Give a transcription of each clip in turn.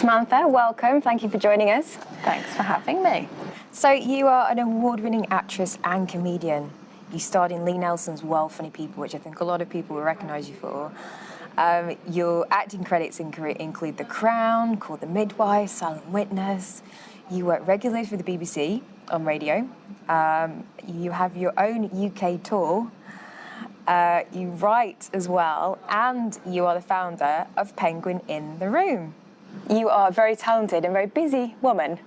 Samantha, welcome. Thank you for joining us. Thanks for having me. So you are an award-winning actress and comedian. You starred in Lee Nelson's Well Funny People, which I think a lot of people will recognise you for. Your acting credits include The Crown, Called the Midwife, Silent Witness. You work regularly for the BBC on radio. You have your own UK tour. You write as well, and you are the founder of Penguin in the Room. You are a very talented and very busy woman.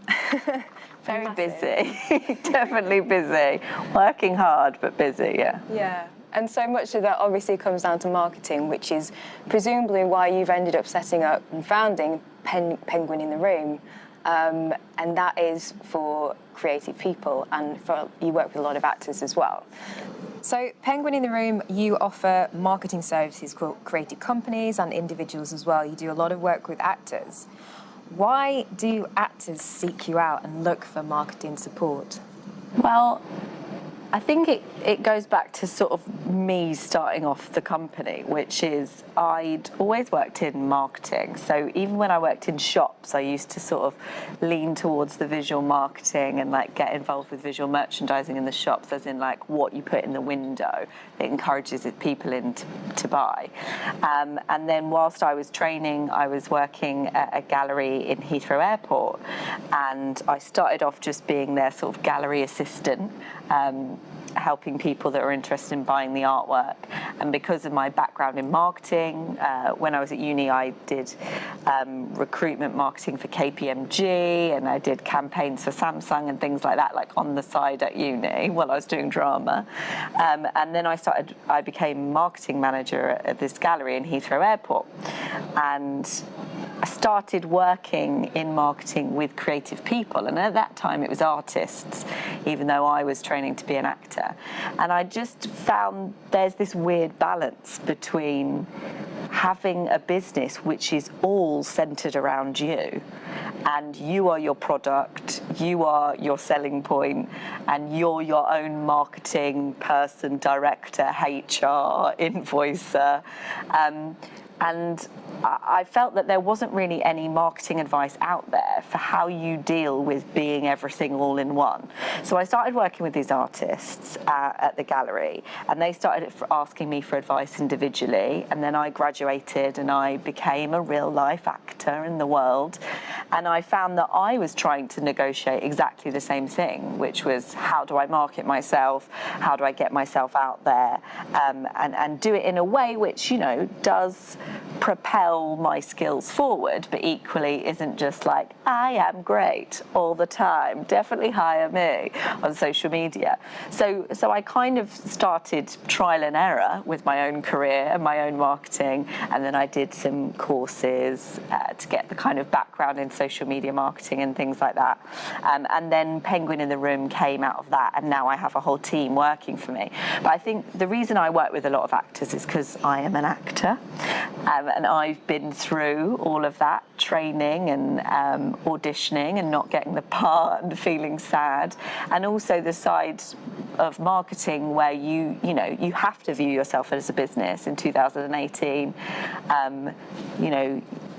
Very busy, definitely busy. Working hard, but busy, yeah. Yeah, and so much of that obviously comes down to marketing, which is presumably why you've ended up setting up and founding Penguin in the Room. And that is for creative people, and you work with a lot of actors as well. So Penguin in the Room, you offer marketing services for creative companies and individuals as well. You do a lot of work with actors. Why do actors seek you out and look for marketing support? Well, I think it goes back to sort of me starting off the company, which is I'd always worked in marketing. So even when I worked in shops, I used to sort of lean towards the visual marketing and like get involved with visual merchandising in the shops, as in like what you put in the window that encourages people to buy. And then whilst I was training, I was working at a gallery in Heathrow Airport, and I started off just being their sort of gallery assistant, helping people that are interested in buying the artwork. And because of my background in marketing, when I was at uni, I did recruitment marketing for KPMG, and I did campaigns for Samsung and things like that, like on the side at uni while I was doing drama. And then I became marketing manager at this gallery in Heathrow Airport. And I started working in marketing with creative people, and at that time it was artists, even though I was training to be an actor. And I just found there's this weird balance between having a business which is all centered around you, and you are your product, you are your selling point, and you're your own marketing person, director, HR, invoicer. And I felt that there wasn't really any marketing advice out there for how you deal with being everything all in one. So I started working with these artists at the gallery, and they started asking me for advice individually, and then I graduated and I became a real life actor in the world. And I found that I was trying to negotiate exactly the same thing, which was how do I market myself, how do I get myself out there, and do it in a way which, you know, does propel my skills forward, but equally isn't just like, I am great all the time, definitely hire me on social media. So I kind of started trial and error with my own career and my own marketing, and then I did some courses to get the kind of background in social media marketing and things like that. And then Penguin in the Room came out of that, and now I have a whole team working for me. But I think the reason I work with a lot of actors is because I am an actor. And I've been through all of that training and auditioning and not getting the part and feeling sad, and also the side of marketing where you have to view yourself as a business in 2018.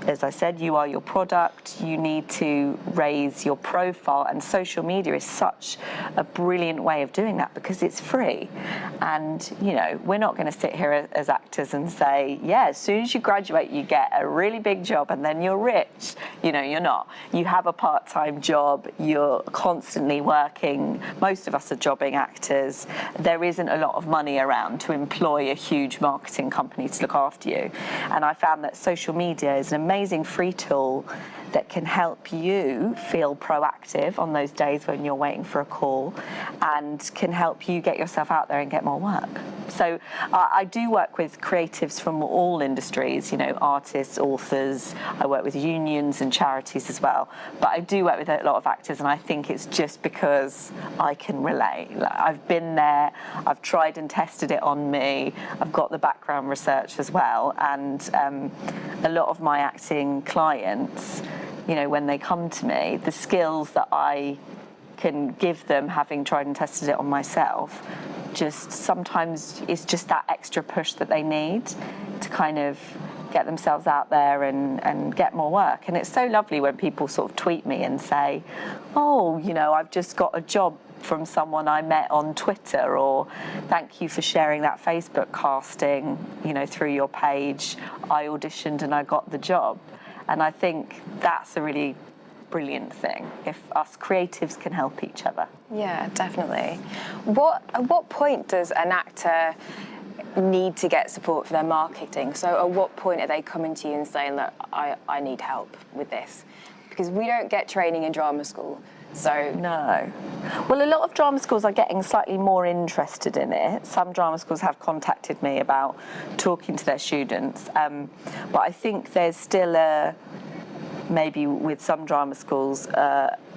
As I said, you are your product. You need to raise your profile, and social media is such a brilliant way of doing that because it's free. And we're not going to sit here as actors and say, yeah, as soon as you graduate you get a really big job and then you're rich. You're not. You have a part-time job, you're constantly working. Most of us are jobbing actors. There isn't a lot of money around to employ a huge marketing company to look after you. And I found that social media is an amazing free tool that can help you feel proactive on those days when you're waiting for a call, and can help you get yourself out there and get more work. So I do work with creatives from all industries, artists, authors. I work with unions and charities as well. But I do work with a lot of actors, and I think it's just because I can relate. I've been there, I've tried and tested it on me, I've got the background research as well, and a lot of my acting clients, when they come to me, the skills that I can give them, having tried and tested it on myself, just sometimes it's just that extra push that they need to kind of get themselves out there and get more work. And it's so lovely when people sort of tweet me and say, oh, you know, I've just got a job from someone I met on Twitter, or thank you for sharing that Facebook casting, you know, through your page. I auditioned and I got the job. And I think that's a really brilliant thing, if us creatives can help each other. Yeah, definitely. At what point does an actor need to get support for their marketing? So at what point are they coming to you and saying, look, I need help with this? Because we don't get training in drama school. So no. Well, a lot of drama schools are getting slightly more interested in it. Some drama schools have contacted me about talking to their students, but I think there's still maybe with some drama schools,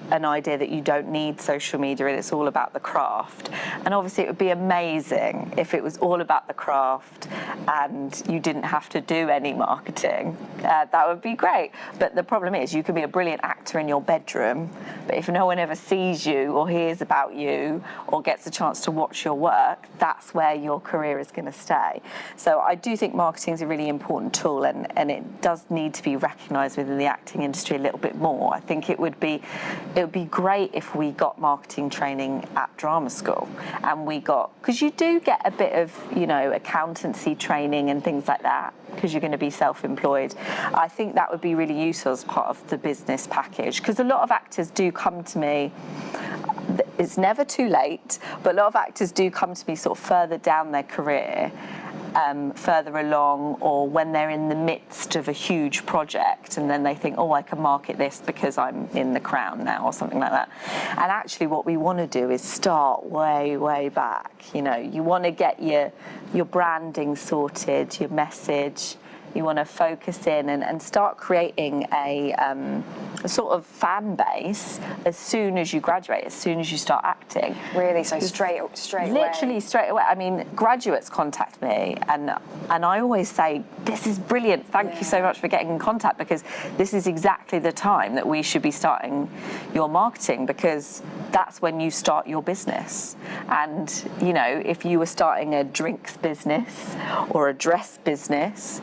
an idea that you don't need social media and it's all about the craft. And obviously it would be amazing if it was all about the craft and you didn't have to do any marketing. That would be great. But the problem is you can be a brilliant actor in your bedroom, but if no one ever sees you or hears about you or gets a chance to watch your work, that's where your career is going to stay. So I do think marketing is a really important tool, and it does need to be recognised within the acting industry a little bit more. I think it would be great if we got marketing training at drama school, and because you do get a bit of, you know, accountancy training and things like that, because you're going to be self-employed. I think that would be really useful as part of the business package, because a lot of actors do come to me. It's never too late, but a lot of actors do come to me sort of further down their career, further along, or when they're in the midst of a huge project and then they think, oh, I can market this because I'm in the Crown now or something like that. And actually what we want to do is start way, way back. You know, you want to get your branding sorted, your message. You want to focus in and start creating a sort of fan base as soon as you graduate, as soon as you start acting. Really, so straight away. Literally straight away. I mean, graduates contact me, and I always say, this is brilliant. Thank you so much for getting in contact, because this is exactly the time that we should be starting your marketing, because that's when you start your business. And, you know, if you were starting a drinks business or a dress business,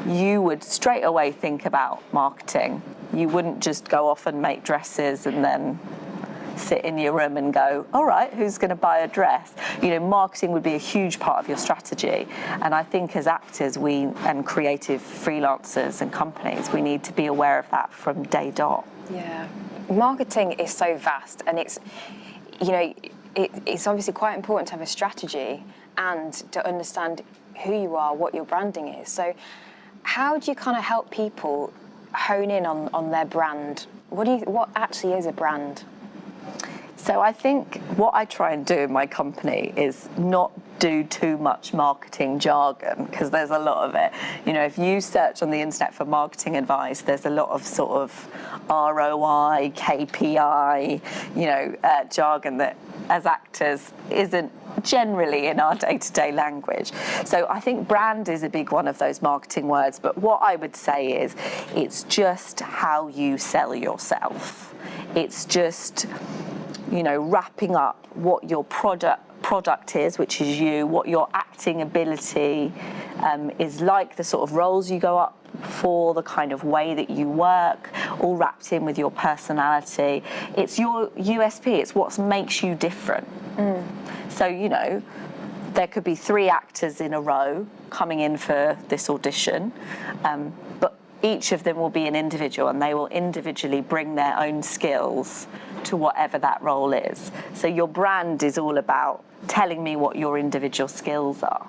you would straight away think about marketing. You wouldn't just go off and make dresses and then sit in your room and go, all right, who's going to buy a dress? You know, marketing would be a huge part of your strategy. And I think as actors and creative freelancers and companies, we need to be aware of that from day dot. Yeah. Marketing is so vast, and it's, you know, it's obviously quite important to have a strategy and to understand who you are, what your branding is. So how do you kind of help people hone in on their brand? What actually is a brand? So I think what I try and do in my company is not do too much marketing jargon, because there's a lot of it. You know, if you search on the internet for marketing advice, there's a lot of sort of ROI, KPI, you know, jargon that as actors isn't generally in our day-to-day language. So I think brand is a big one of those marketing words, but what I would say is it's just how you sell yourself. It's just, you know, wrapping up what your product is, which is you, what your acting ability is like, the sort of roles you go up for, the kind of way that you work, all wrapped in with your personality. It's your USP, it's what makes you different. So, you know, there could be 3 actors in a row coming in for this audition, but each of them will be an individual, and they will individually bring their own skills to whatever that role is. So your brand is all about telling me what your individual skills are.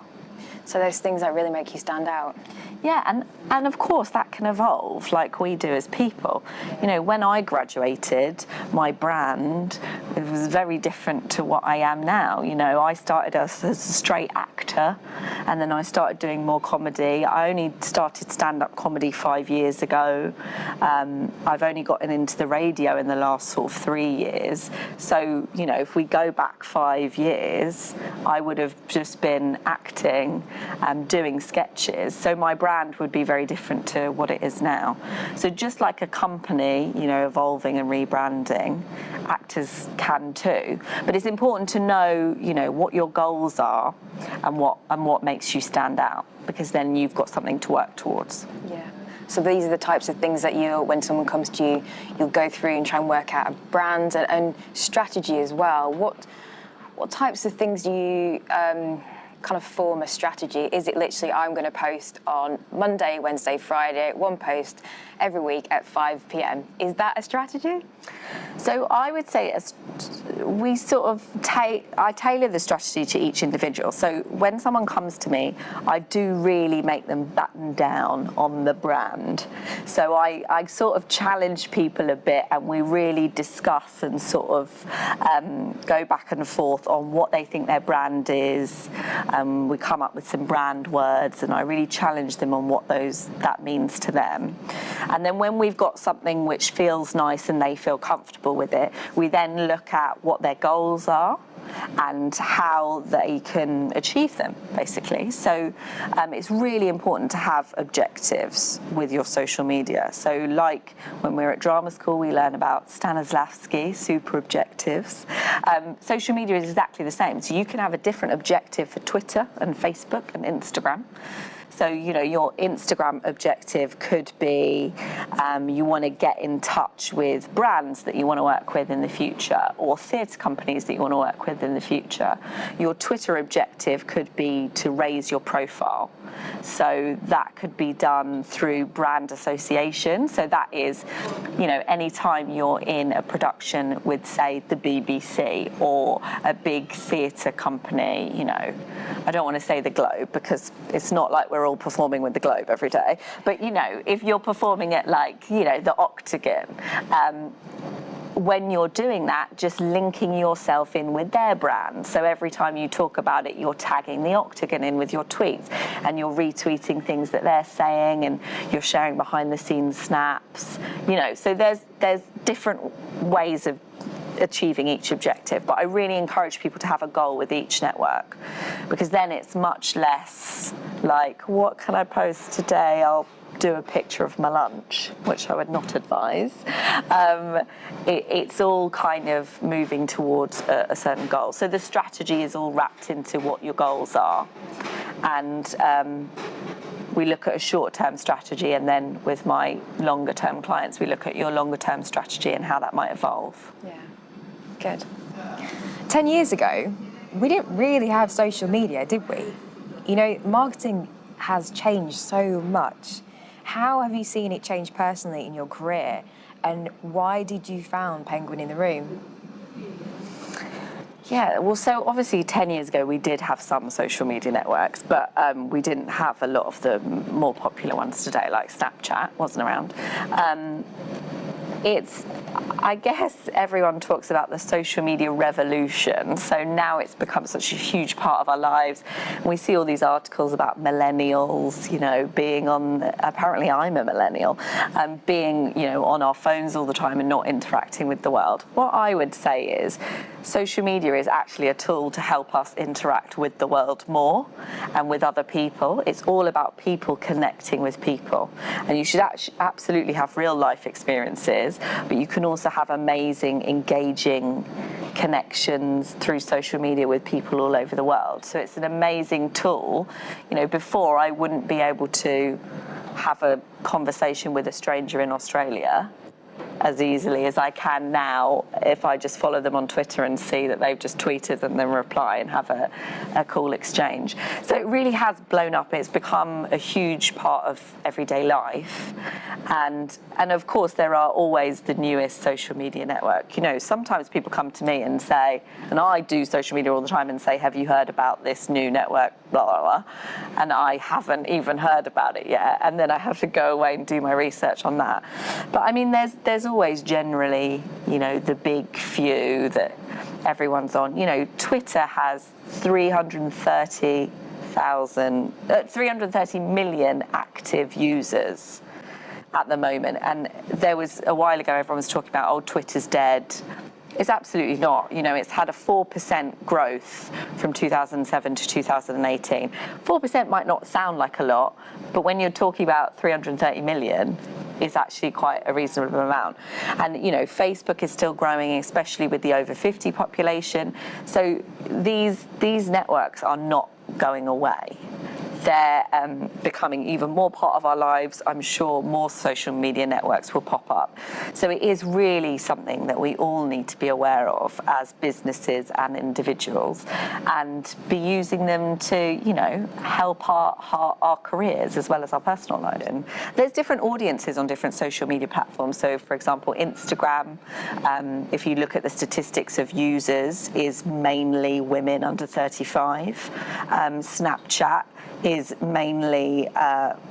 So those things that really make you stand out. Yeah, and of course that can evolve like we do as people. You know, when I graduated, my brand was very different to what I am now. You know, I started as a straight actor, and then I started doing more comedy. I only started stand-up comedy 5 years ago. I've only gotten into the radio in the last sort of 3 years. So, you know, if we go back 5 years, I would have just been acting, doing sketches. So my brand would be very different to what it is now. So just like a company, you know, evolving and rebranding, actors can too. But it's important to know, you know, what your goals are and what makes makes you stand out, because then you've got something to work towards. Yeah. So these are the types of things that when someone comes to you, you'll go through and try and work out a brand and strategy as well. What types of things do you kind of form a strategy? Is it literally, I'm going to post on Monday, Wednesday, Friday, one post every week at 5 p.m. Is that a strategy? So I would say we sort of I tailor the strategy to each individual. So when someone comes to me, I do really make them batten down on the brand. So I sort of challenge people a bit, and we really discuss and sort of go back and forth on what they think their brand is. We come up with some brand words, and I really challenge them on what that means to them. And then when we've got something which feels nice and they feel comfortable with it, we then look at what their goals are and how they can achieve them, basically. So it's really important to have objectives with your social media. So like when we're at drama school, we learn about Stanislavski, super objectives. Social media is exactly the same. So you can have a different objective for Twitter and Facebook and Instagram. So, your Instagram objective could be you want to get in touch with brands that you want to work with in the future, or theatre companies that you want to work with in the future. Your Twitter objective could be to raise your profile. So that could be done through brand association. So that is, anytime you're in a production with, say, the BBC or a big theatre company, I don't want to say the Globe, because it's not like we're all performing with the Globe every day. But, if you're performing at the Octagon, when you're doing that, just linking yourself in with their brand. So every time you talk about it, you're tagging the Octagon in with your tweets, and you're retweeting things that they're saying, and you're sharing behind the scenes snaps. So there's different ways of achieving each objective, but I really encourage people to have a goal with each network, because then it's much less like, what can I post today? I'll do a picture of my lunch, which I would not advise. It's all kind of moving towards a certain goal. So the strategy is all wrapped into what your goals are. And we look at a short-term strategy, and then with my longer-term clients, we look at your longer-term strategy and how that might evolve. Yeah, good. 10 years ago, we didn't really have social media, did we? Marketing has changed so much. How have you seen it change personally in your career, and why did you found Penguin in the Room? Yeah, well, so obviously 10 years ago we did have some social media networks, but we didn't have a lot of the more popular ones today, like Snapchat wasn't around. I guess everyone talks about the social media revolution. So now it's become such a huge part of our lives. We see all these articles about millennials, being on, apparently I'm a millennial, being, on our phones all the time and not interacting with the world. What I would say is social media is actually a tool to help us interact with the world more and with other people. It's all about people connecting with people. And you should absolutely have real life experiences, but you can also have amazing, engaging connections through social media with people all over the world. So it's an amazing tool. Before I wouldn't be able to have a conversation with a stranger in Australia as easily as I can now if I just follow them on Twitter and see that they've just tweeted and then reply and have a cool exchange. So it really has blown up. It's become a huge part of everyday life. And of course, there are always the newest social media network. Sometimes people come to me and say, and I do social media all the time, and say, have you heard about this new network, blah, blah, blah. And I haven't even heard about it yet. And then I have to go away and do my research on that. But I mean, there's always generally, the big few that everyone's on. Twitter has 330 million active users at the moment. And there was a while ago, everyone was talking about, Twitter's dead. It's absolutely not. It's had a 4% growth from 2007 to 2018. 4% might not sound like a lot, but when you're talking about 330 million, it's actually quite a reasonable amount. And, Facebook is still growing, especially with the over 50 population. So these networks are not going away. they're becoming even more part of our lives. I'm sure more social media networks will pop up. So it is really something that we all need to be aware of as businesses and individuals, and be using them to, you know, help our careers as well as our personal lives. And there's different audiences on different social media platforms. So, for example, Instagram, if you look at the statistics of users, is mainly women under 35. Snapchat is mainly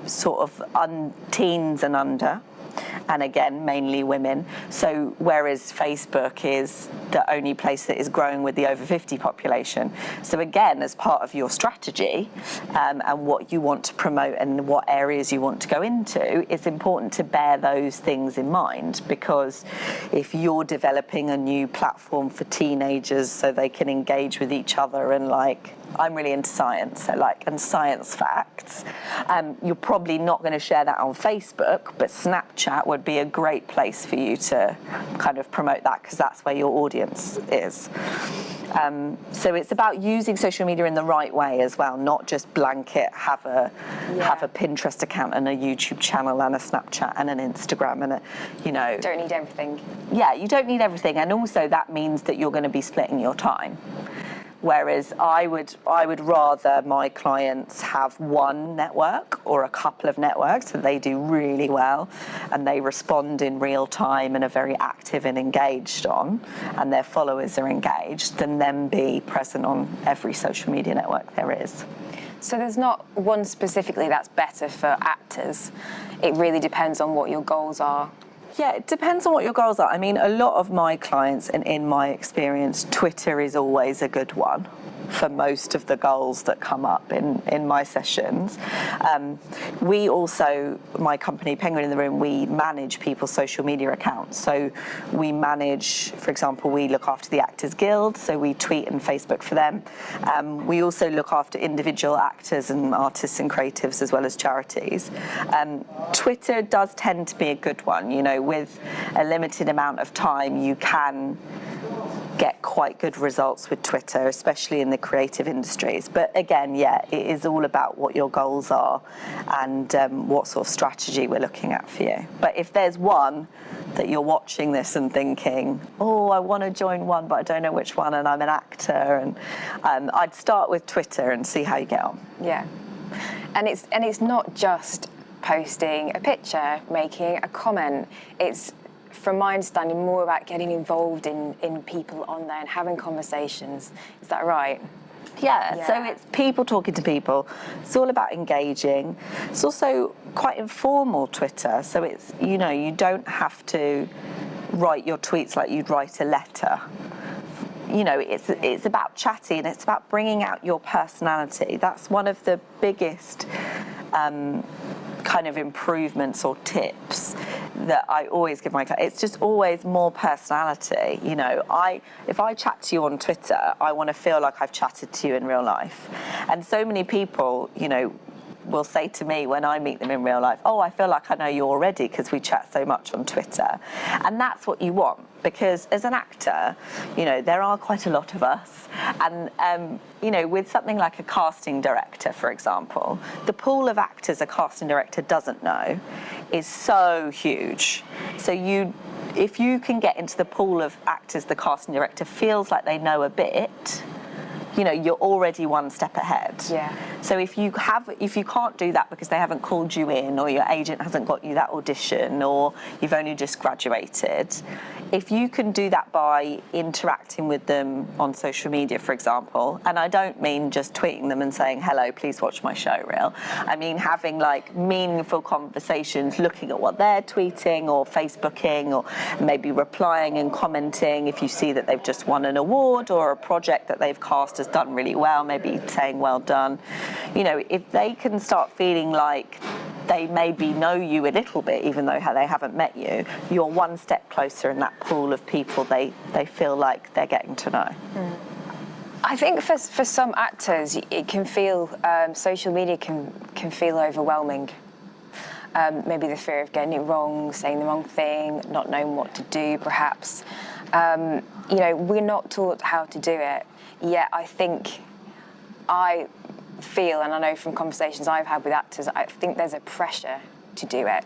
sort of teens and under, and again, mainly women. So whereas Facebook is the only place that is growing with the over 50 population. So again, as part of your strategy and what you want to promote and what areas you want to go into, it's important to bear those things in mind, because if you're developing a new platform for teenagers so they can engage with each other and, like, I'm really into science, so and science facts. You're probably not going to share that on Facebook, but Snapchat would be a great place for you to kind of promote that, because that's where your audience is. So it's about using social media in the right way as well, not just blanket have a Pinterest account and a YouTube channel and a Snapchat and an Instagram and you Don't need everything. Yeah, you don't need everything, and also that means that you're going to be splitting your time. Whereas I would rather my clients have one network or a couple of networks that they do really well and they respond in real time and are very active and engaged on, and their followers are engaged, than them be present on every social media network there is. So there's not one specifically that's better for actors. It really depends on what your goals are. Yeah, it depends on what your goals are. I mean, a lot of my clients, and in my experience, Twitter is always a good one for most of the goals that come up in my sessions. We also, my company, Penguin in the Room, we manage people's social media accounts. So we manage, for example, we look after the Actors Guild, so we tweet and Facebook for them. We also look after individual actors and artists and creatives as well as charities. Twitter does tend to be a good one. You know, with a limited amount of time, you can get quite good results with Twitter, especially in the creative industries. But again, yeah, it is all about what your goals are and what sort of strategy we're looking at for you. But if there's one that you're watching this and thinking, oh, I want to join one, but I don't know which one, and I'm an actor, and I'd start with Twitter and see how you get on. Yeah, and it's not just posting a picture, making a comment. It's, from my understanding, more about getting involved in people on there and having conversations. Is that right? Yeah, so it's people talking to people. It's all about engaging. It's also quite informal, Twitter. So it's, you know, you don't have to write your tweets like you'd write a letter. You know, it's about chatting, it's about bringing out your personality. That's one of the biggest kind of improvements or tips that I always give my clients. It's just always more personality. You know, if I chat to you on Twitter, I want to feel like I've chatted to you in real life. And so many people, you know, will say to me when I meet them in real life, oh, I feel like I know you already because we chat so much on Twitter. And that's what you want, because as an actor, you know, there are quite a lot of us. And, you know, with something like a casting director, for example, the pool of actors a casting director doesn't know is so huge. So if you can get into the pool of actors the casting director feels like they know a bit, you know, you're already one step ahead. Yeah. So if you can't do that because they haven't called you in, or your agent hasn't got you that audition, or you've only just graduated, if you can do that by interacting with them on social media, for example, and I don't mean just tweeting them and saying, hello, please watch my show reel. I mean having like meaningful conversations, looking at what they're tweeting or Facebooking, or maybe replying and commenting if you see that they've just won an award or a project that they've cast has done really well, maybe saying well done. You know, if they can start feeling like they maybe know you a little bit, even though they haven't met you, you're one step closer in that pool of people they feel like they're getting to know. Mm. I think for some actors, it can feel, social media can feel overwhelming. Maybe the fear of getting it wrong, saying the wrong thing, not knowing what to do, perhaps. You know, we're not taught how to do it. Yet I think feel, and I know from conversations I've had with actors, I think there's a pressure to do it.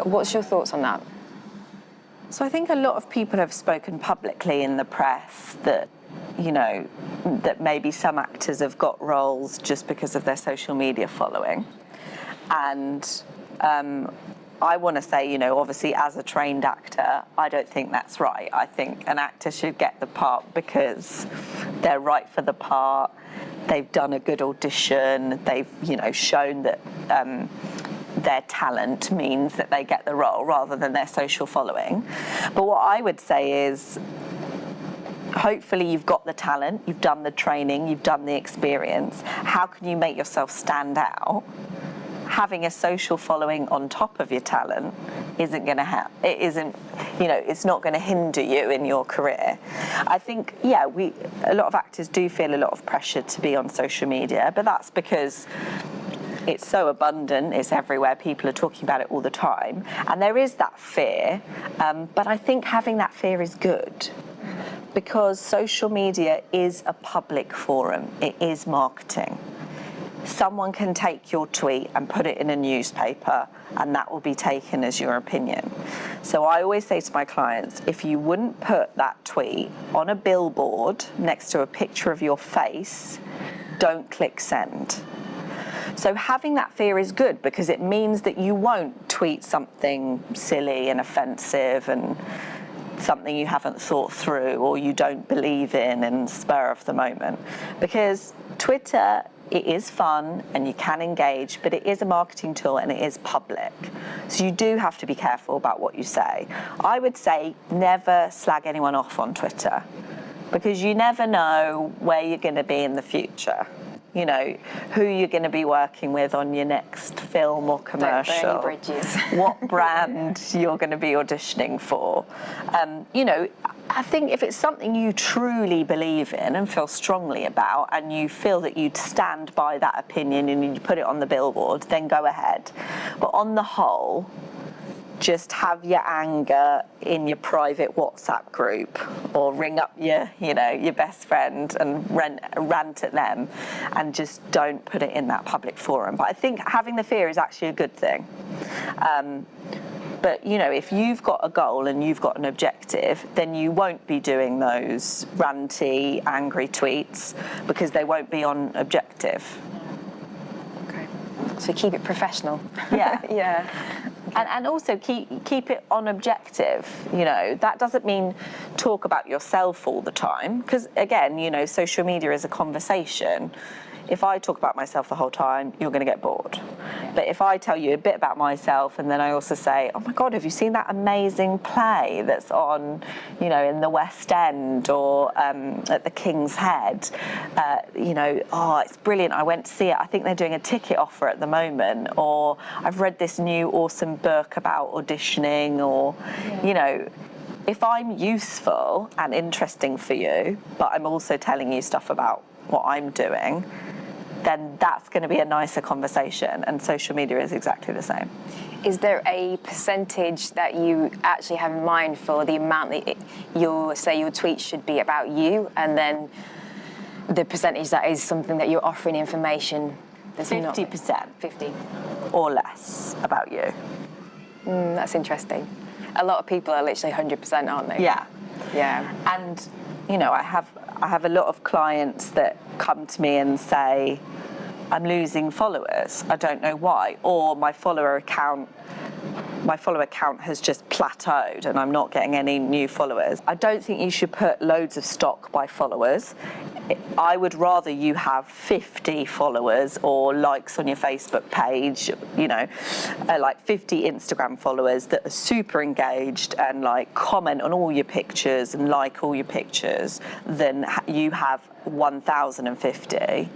What's your thoughts on that? So I think a lot of people have spoken publicly in the press that, you know, that maybe some actors have got roles just because of their social media following. And I want to say, you know, obviously as a trained actor, I don't think that's right. I think an actor should get the part because they're right for the part, they've done a good audition, they've, you know, shown that their talent means that they get the role rather than their social following. But what I would say is, hopefully you've got the talent, you've done the training, you've done the experience. How can you make yourself stand out? Having a social following on top of your talent isn't going to help. It isn't, you know, it's not going to hinder you in your career. I think, yeah, a lot of actors do feel a lot of pressure to be on social media, but that's because it's so abundant, it's everywhere, people are talking about it all the time, and there is that fear, but I think having that fear is good, because social media is a public forum, it is marketing. Someone can take your tweet and put it in a newspaper, and that will be taken as your opinion. So I always say to my clients, if you wouldn't put that tweet on a billboard next to a picture of your face, don't click send. So having that fear is good, because it means that you won't tweet something silly and offensive and something you haven't thought through or you don't believe in spur of the moment. Because Twitter, it is fun and you can engage, but it is a marketing tool and it is public. So you do have to be careful about what you say. I would say never slag anyone off on Twitter, because you never know where you're going to be in the future. You know, who you're going to be working with on your next film or commercial. Don't burn any bridges. What brand you're going to be auditioning for. You know, I think if it's something you truly believe in and feel strongly about, and you feel that you'd stand by that opinion and you put it on the billboard, then go ahead. But on the whole, just have your anger in your private WhatsApp group, or ring up your best friend and rant at them, and just don't put it in that public forum. But I think having the fear is actually a good thing. But, you know, if you've got a goal and you've got an objective, then you won't be doing those ranty, angry tweets, because they won't be on objective. Okay. So keep it professional. Yeah. Yeah. And also keep it on objective. You know, that doesn't mean talk about yourself all the time, because again, you know, social media is a conversation. If I talk about myself the whole time, you're going to get bored. But if I tell you a bit about myself, and then I also say, oh my God, have you seen that amazing play that's on, you know, in the West End or at the King's Head? You know, oh, it's brilliant. I went to see it. I think they're doing a ticket offer at the moment. Or I've read this new awesome book about auditioning, or, you know, if I'm useful and interesting for you, but I'm also telling you stuff about what I'm doing, then that's going to be a nicer conversation, and social media is exactly the same. Is there a percentage that you actually have in mind for the amount that your tweets should be about you, and then the percentage that is something that you're offering information that's 50%. 50 or less about you. That's interesting. A lot of people are literally 100%, aren't they? Yeah. Yeah. And, you know, I have a lot of clients that come to me and say, I'm losing followers, I don't know why, or my follower account has just plateaued and I'm not getting any new followers. I don't think you should put loads of stock by followers. I would rather you have 50 followers or likes on your Facebook page, you know, like 50 Instagram followers that are super engaged and like comment on all your pictures and like all your pictures, than you have 1,050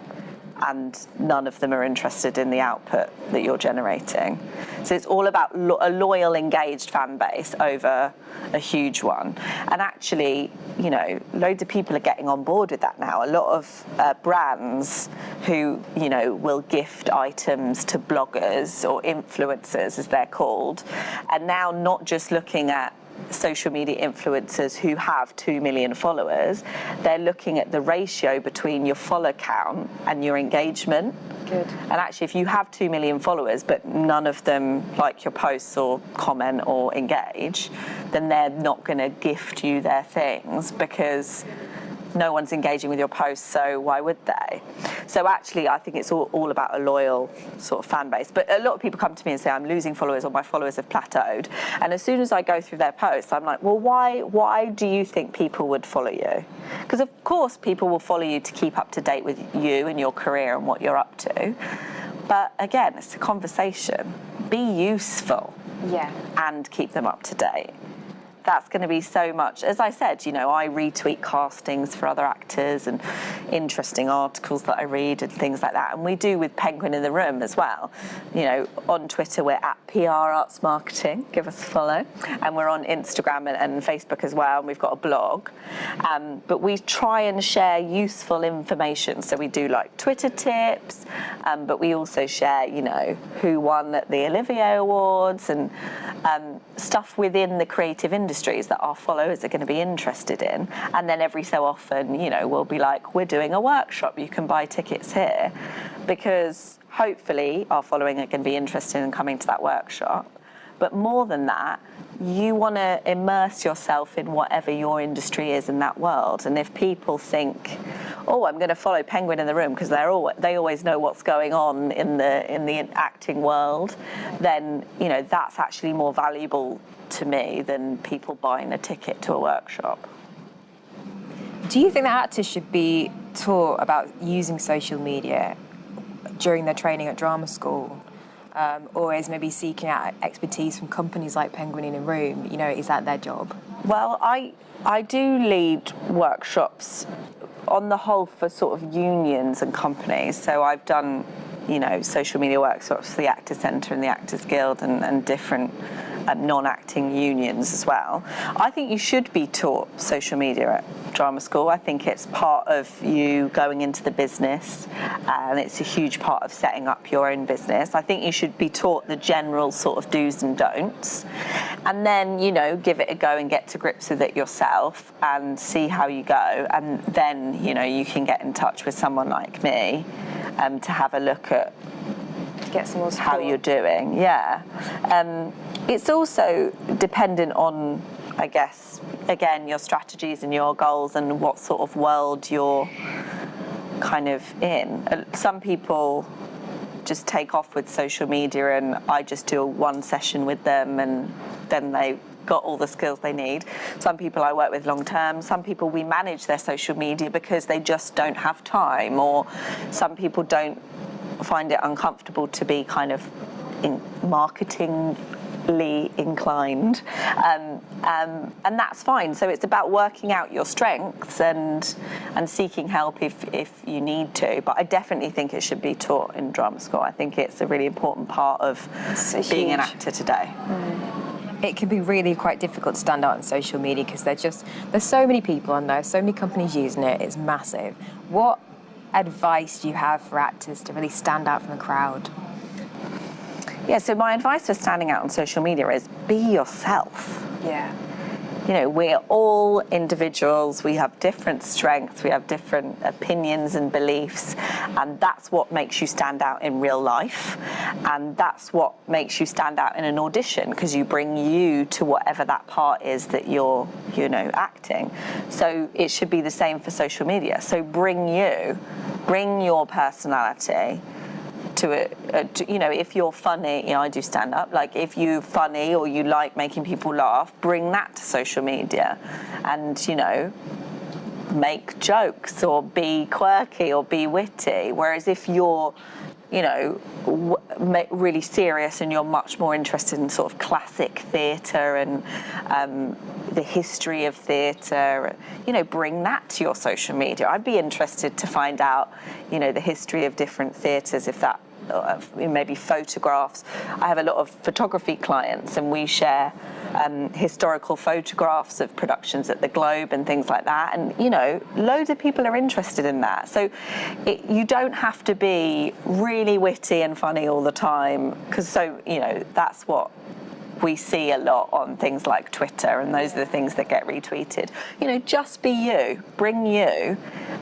and none of them are interested in the output that you're generating. So it's all about a loyal, engaged fan base over a huge one. And actually, you know, loads of people are getting on board with that now. A lot of brands who, you know, will gift items to bloggers or influencers, as they're called, are now not just looking at social media influencers who have 2 million followers, they're looking at the ratio between your follower count and your engagement. Good. And actually, if you have 2 million followers, but none of them like your posts or comment or engage, then they're not going to gift you their things because no one's engaging with your posts, so why would they? So actually, I think it's all about a loyal sort of fan base. But a lot of people come to me and say, I'm losing followers or my followers have plateaued. And as soon as I go through their posts, I'm like, well, why do you think people would follow you? Because of course, people will follow you to keep up to date with you and your career and what you're up to. But again, it's a conversation. Be useful. Yeah. And keep them up to date. That's going to be so much. As I said, you know, I retweet castings for other actors and interesting articles that I read and things like that. And we do with Penguin in the Room as well. You know, on Twitter, we're at PR Arts Marketing. Give us a follow. And we're on Instagram and Facebook as well. And we've got a blog. But we try and share useful information. So we do like Twitter tips, but we also share, you know, who won at the Olivier Awards and stuff within the creative industries that our followers are going to be interested in. And then every so often, you know, we'll be like, we're doing a workshop, you can buy tickets here, because hopefully our following are going to be interested in coming to that workshop. But more than that, you want to immerse yourself in whatever your industry is in that world. And if people think, oh, I'm going to follow Penguin in the Room because they always know what's going on in the acting world, then, you know, that's actually more valuable to me than people buying a ticket to a workshop. Do you think that actors should be taught about using social media during their training at drama school? Or is maybe seeking out expertise from companies like Penguin in a Room, you know, is that their job? Well, I do lead workshops on the whole for sort of unions and companies. So I've done, you know, social media workshops for the Actors Centre and the Actors Guild and different non-acting unions as well. I think you should be taught social media at drama school. I think it's part of you going into the business, and it's a huge part of setting up your own business. I think you should be taught the general sort of do's and don'ts, and then, you know, give it a go and get to grips with it yourself and see how you go. And then, you know, you can get in touch with someone like me to have a look at get some more support. How you're doing. Yeah. It's also dependent on, I guess, again, your strategies and your goals and what sort of world you're kind of in. Some people just take off with social media and I just do one session with them and then they got all the skills they need. Some people I work with long term. Some people we manage their social media because they just don't have time, or some people don't find it uncomfortable to be kind of marketingly inclined, and that's fine. So it's about working out your strengths and seeking help if you need to. But I definitely think it should be taught in drama school. I think it's a really important part of being an actor today. It can be really quite difficult to stand out on social media because there's so many people on there, so many companies using it. It's massive. What advice do you have for actors to really stand out from the crowd? Yeah, so my advice for standing out on social media is be yourself. Yeah. You know, we're all individuals, we have different strengths, we have different opinions and beliefs, and that's what makes you stand out in real life, and that's what makes you stand out in an audition, because you bring you to whatever that part is that you're, you know, acting. So it should be the same for social media. So bring your personality to it, you know, if you're funny, you know, I do stand up, like if you're funny or you like making people laugh, bring that to social media and, you know, make jokes or be quirky or be witty. Whereas if you're, you know, really serious and you're much more interested in sort of classic theatre and the history of theatre, you know, bring that to your social media. I'd be interested to find out, you know, the history of different theatres, if that, maybe photographs. I have a lot of photography clients and we share historical photographs of productions at the Globe and things like that. And, you know, loads of people are interested in that. So you don't have to be really witty and funny all the time, because, so, you know, that's what we see a lot on things like Twitter, and those are the things that get retweeted. You know, just be you, bring you,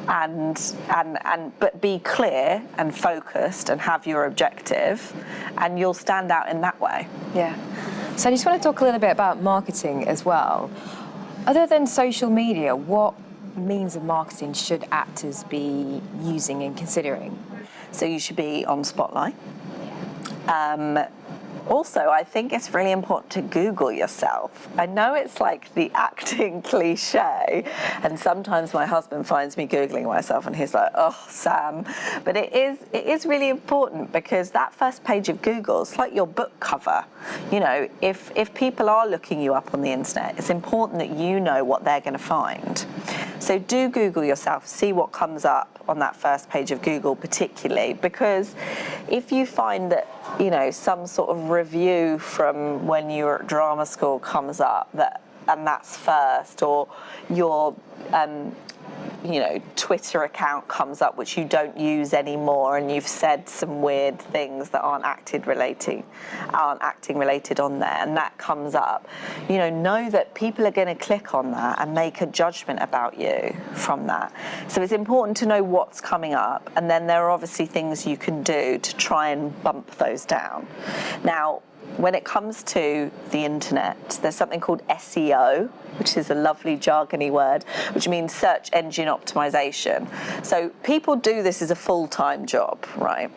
but be clear and focused and have your objective, and you'll stand out in that way. Yeah. So I just want to talk a little bit about marketing as well. Other than social media, what means of marketing should actors be using and considering? So you should be on Spotlight. Also, I think it's really important to Google yourself. I know it's like the acting cliche, and sometimes my husband finds me Googling myself and he's like, oh, Sam. But it is really important, because that first page of Google is like your book cover. You know, if people are looking you up on the internet, it's important that you know what they're going to find. So do Google yourself, see what comes up on that first page of Google particularly, because if you find that, you know, some sort of review from when you were at drama school comes up, and that's first, or your Twitter account comes up which you don't use anymore, and you've said some weird things that aren't acting related on there, and that comes up, know that people are going to click on that and make a judgment about you from that. So it's important to know what's coming up, and then there are obviously things you can do to try and bump those down. Now, when it comes to the internet, there's something called SEO, which is a lovely jargony word, which means search engine optimization. So people do this as a full-time job, right?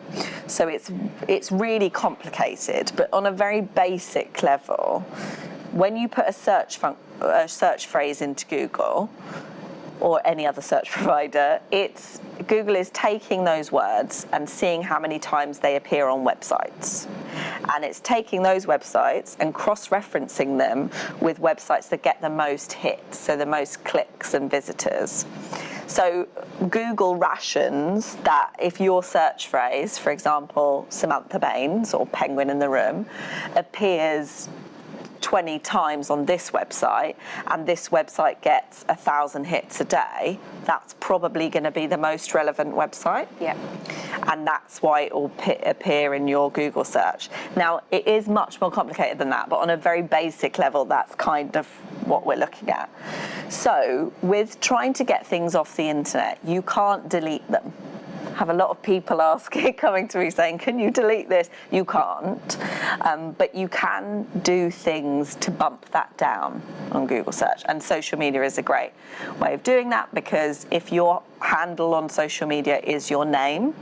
So it's really complicated, but on a very basic level, when you put a search phrase into Google or any other search provider, Google is taking those words and seeing how many times they appear on websites. And it's taking those websites and cross-referencing them with websites that get the most hits, so the most clicks and visitors. So Google rations that if your search phrase, for example, Samantha Baines or Penguin in the Room, appears 20 times on this website, and this website gets 1,000 hits a day, that's probably going to be the most relevant website. Yeah. And that's why it will appear in your Google search. Now, it is much more complicated than that, but on a very basic level, that's kind of what we're looking at. So with trying to get things off the internet, you can't delete them. Have a lot of people coming to me saying, can you delete this? You can't, but you can do things to bump that down on Google search, and social media is a great way of doing that, because if your handle on social media is your name,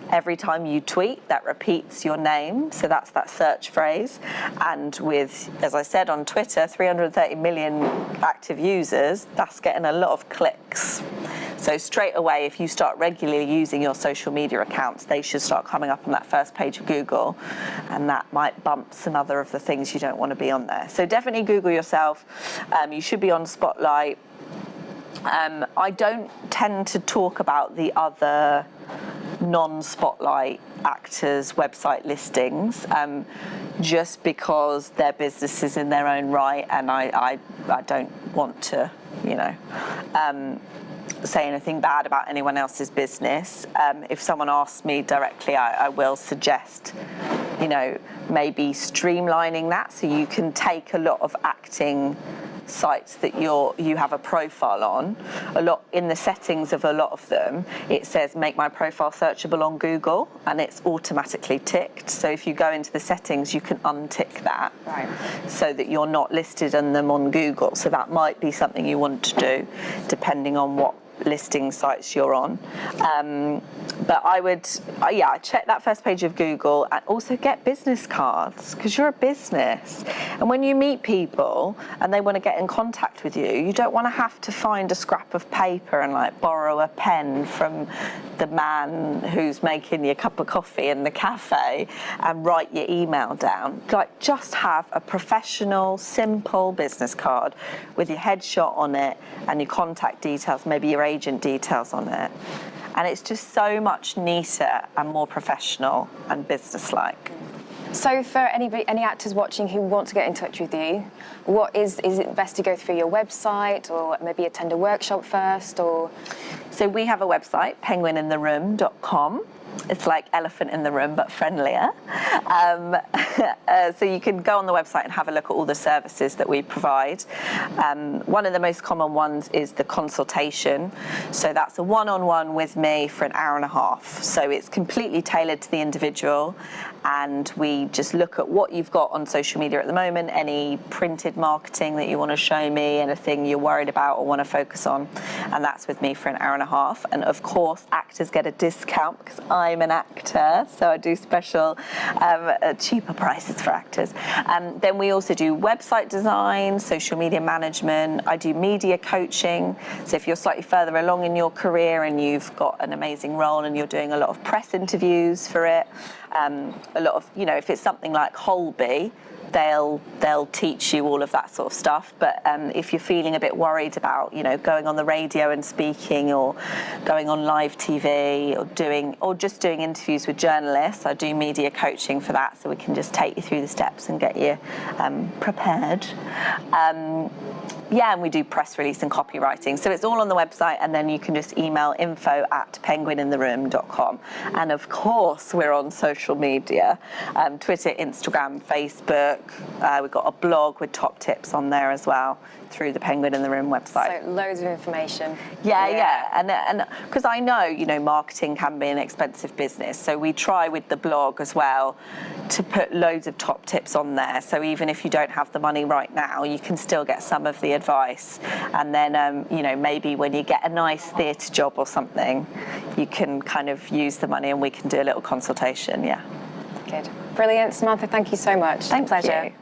every time you tweet, that repeats your name, so that's that search phrase. And with, as I said, on Twitter, 330 million active users, that's getting a lot of clicks. So straight away, if you start regularly using your social media accounts, they should start coming up on that first page of Google, and that might bump some other of the things you don't want to be on there. So definitely Google yourself. You should be on Spotlight. I don't tend to talk about the other non-Spotlight actors' website listings, just because they're businesses in their own right, and I don't want to, say anything bad about anyone else's business. If someone asks me directly, I will suggest, maybe streamlining that, so you can take a lot of acting sites that you have a profile on. A lot in the settings of a lot of them, it says make my profile searchable on Google, and it's automatically ticked. So if you go into the settings, you can untick that, right, so that you're not listed in them on Google. So that might be something you want to do, depending on what listing sites you're on. But I would, check that first page of Google, and also get business cards, because you're a business. And when you meet people and they want to get in contact with you, you don't want to have to find a scrap of paper and borrow a pen from the man who's making you a cup of coffee in the cafe and write your email down. Just have a professional, simple business card with your headshot on it and your contact details, maybe your agent details on it. And it's just so much neater and more professional and businesslike. So for any actors watching who want to get in touch with you, is it best to go through your website, or maybe attend a workshop first, or? So we have a website, penguinintheroom.com. It's like elephant in the room, but friendlier. So you can go on the website and have a look at all the services that we provide. One of the most common ones is the consultation. So that's a one-on-one with me for an hour and a half. So it's completely tailored to the individual, and we just look at what you've got on social media at the moment, any printed marketing that you want to show me, anything you're worried about or want to focus on, and that's with me for an hour and a half. And of course, actors get a discount because I'm an actor, so I do special cheaper prices for actors. Then we also do website design, social media management. I do media coaching. So if you're slightly further along in your career and you've got an amazing role and you're doing a lot of press interviews for it, a lot of, if it's something like Holby, they'll teach you all of that sort of stuff. But if you're feeling a bit worried about, going on the radio and speaking, or going on live TV, or just doing interviews with journalists, I do media coaching for that, so we can just take you through the steps and get you prepared. And we do press release and copywriting. So it's all on the website, and then you can just email info@penguinintheroom.com. And of course, we're on social media, Twitter, Instagram, Facebook. We've got a blog with top tips on there as well through the Penguin in the Room website. So loads of information. Yeah. And because I know, marketing can be an expensive business. So we try with the blog as well to put loads of top tips on there. So even if you don't have the money right now, you can still get some of the advice. And then, maybe when you get a nice theatre job or something, you can kind of use the money and we can do a little consultation. Yeah. Good. Brilliant. Samantha, thank you so much. Thank Pleasure. you.